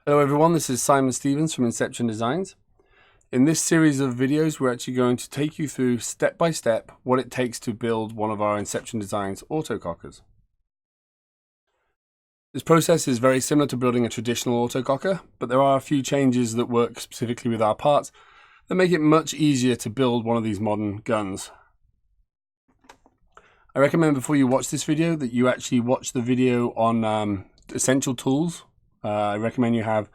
Hello everyone, this is Simon Stevens from Inception Designs. In this series of videos, we're actually going to take you through step by step what it takes to build one of our Inception Designs Autocockers. This process is very similar to building a traditional autococker, but there are a few changes that work specifically with our parts that make it much easier to build one of these modern guns. I recommend before you watch this video that you actually watch the video on essential tools. I recommend you have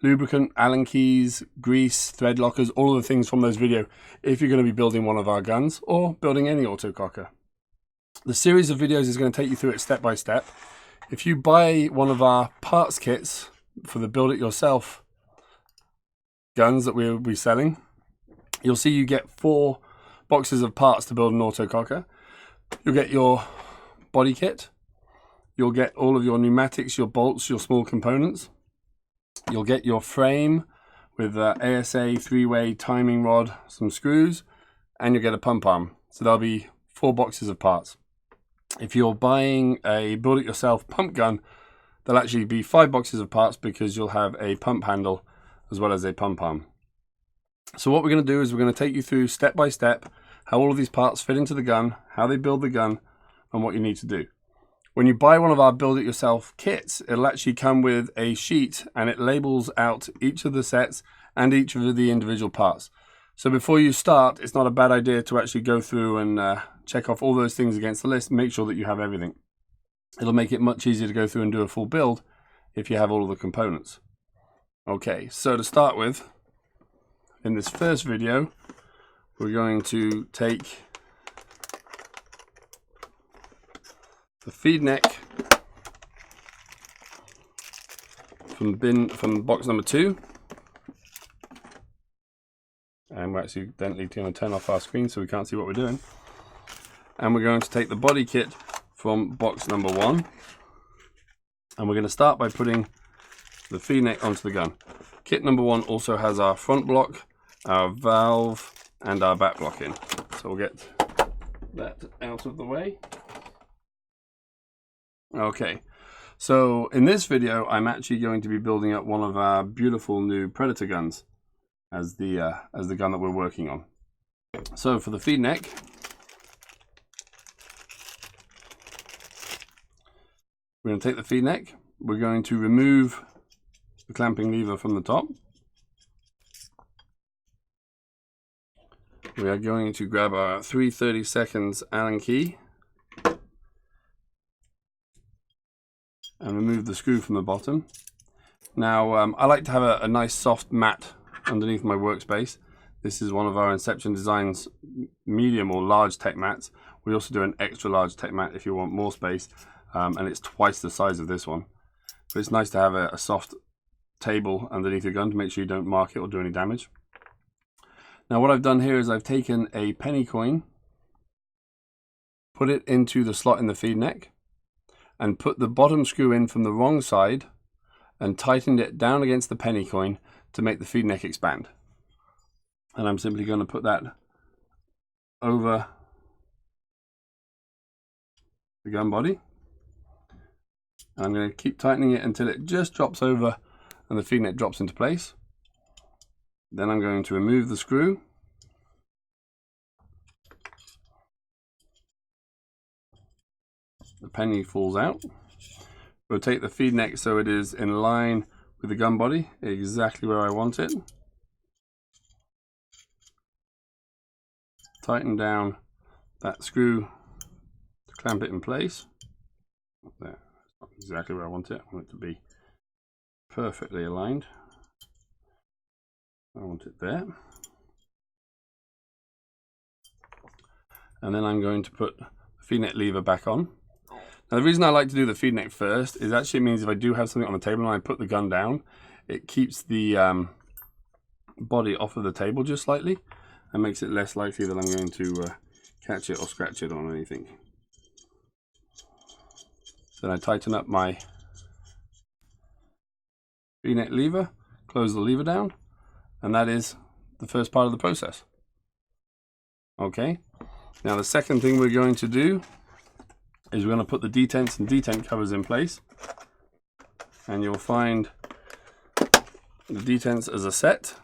lubricant, Allen keys, grease, thread lockers, all of the things from those videos if you're going to be building one of our guns or building any autococker. The series of videos is going to take you through it step by step. If you buy one of our parts kits for the build it yourself guns that we'll be selling, you'll see you get 4 boxes of parts to build an autococker. You'll get your body kit. You'll get all of your pneumatics, your bolts, your small components. You'll get your frame with ASA 3-way timing rod, some screws, and you'll get a pump arm. So there'll be 4 boxes of parts. If you're buying a build-it-yourself pump gun, there'll actually be 5 boxes of parts because you'll have a pump handle as well as a pump arm. So what we're going to do is we're going to take you through step by step how all of these parts fit into the gun, how they build the gun, and what you need to do. When you buy one of our build-it-yourself kits, it'll actually come with a sheet and it labels out each of the sets and each of the individual parts. So before you start, it's not a bad idea to actually go through and check off all those things against the list, make sure that you have everything. It'll make it much easier to go through and do a full build if you have all of the components. Okay, so to start with, in this first video, we're going to take the Feedneck from box number 2, and we're accidentally going to turn off our screen so we can't see what we're doing. And we're going to take the body kit from box number 1, and we're going to start by putting the Feedneck onto the gun. Kit number 1 also has our front block, our valve, and our back block in. So we'll get that out of the way. Okay, so in this video I'm actually going to be building up one of our beautiful new Predator guns as the gun that we're working on. So for the Feedneck, we're going to take the Feedneck, we're going to remove the clamping lever from the top. We are going to grab our 3/32 Allen key and remove the screw from the bottom. Now I like to have a nice soft mat underneath my workspace. This is one of our Inception Designs medium or large tech mats. We also do an extra large tech mat if you want more space, and it's twice the size of this one. But it's nice to have a soft table underneath your gun to make sure you don't mark it or do any damage. Now what I've done here is I've taken a penny coin, put it into the slot in the Feedneck, and put the bottom screw in from the wrong side and tightened it down against the penny coin to make the Feedneck expand. And I'm simply going to put that over the gun body. And I'm going to keep tightening it until it just drops over and the Feedneck drops into place. Then I'm going to remove the screw. The penny falls out. Rotate the Feedneck so it is in line with the gun body, exactly where I want it. Tighten down that screw to clamp it in place. There, that's not exactly where I want it. I want it to be perfectly aligned. I want it there. And then I'm going to put the Feedneck lever back on. Now the reason I like to do the Feedneck first is actually it means if I do have something on the table and I put the gun down, it keeps the body off of the table just slightly and makes it less likely that I'm going to catch it or scratch it on anything. Then I tighten up my Feedneck lever, close the lever down, and that is the first part of the process. Okay, now the second thing we're going to do is we're going to put the detents and detent covers in place, and you'll find the detents as a set.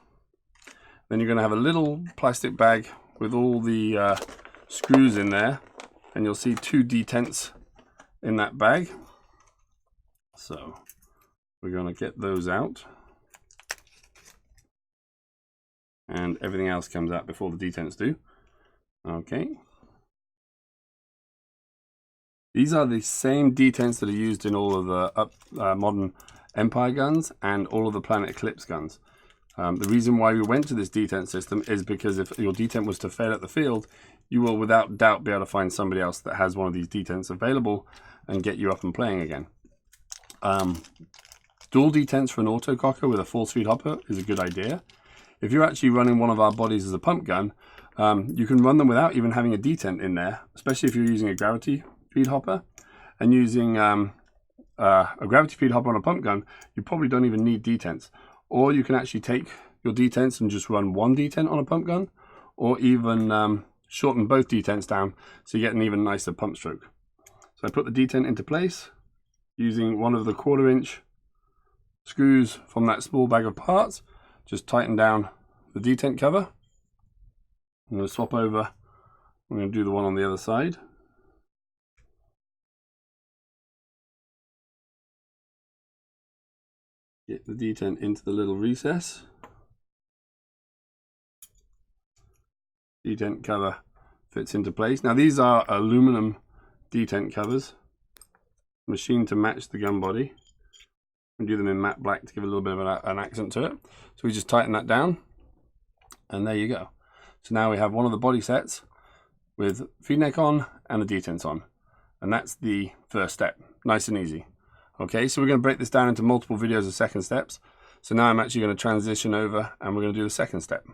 Then you're going to have a little plastic bag with all the screws in there, and you'll see 2 detents in that bag. So we're going to get those out, and everything else comes out before the detents do. Okay. These are the same detents that are used in all of the modern Empire guns and all of the Planet Eclipse guns. The reason why we went to this detent system is because if your detent was to fail at the field, you will without doubt be able to find somebody else that has one of these detents available and get you up and playing again. Dual detents for an autococker with a force feed hopper is a good idea. If you're actually running one of our bodies as a pump gun, you can run them without even having a detent in there, especially if you're using a gravity feed hopper. And using a gravity feed hopper on a pump gun, you probably don't even need detents. Or you can actually take your detents and just run 1 detent on a pump gun, or even shorten both detents down so you get an even nicer pump stroke. So I put the detent into place using one of the 1/4 inch screws from that small bag of parts. Just tighten down the detent cover. I'm going to swap over. I'm going to do the one on the other side. Get the detent into the little recess. Detent cover fits into place. Now these are aluminum detent covers, machined to match the gun body. We do them in matte black to give a little bit of an accent to it. So we just tighten that down, and there you go. So now we have one of the body sets with feed neck on and the detents on, and that's the first step. Nice and easy. Okay, so we're going to break this down into multiple videos of second steps. So now I'm actually going to transition over and we're going to do the second step.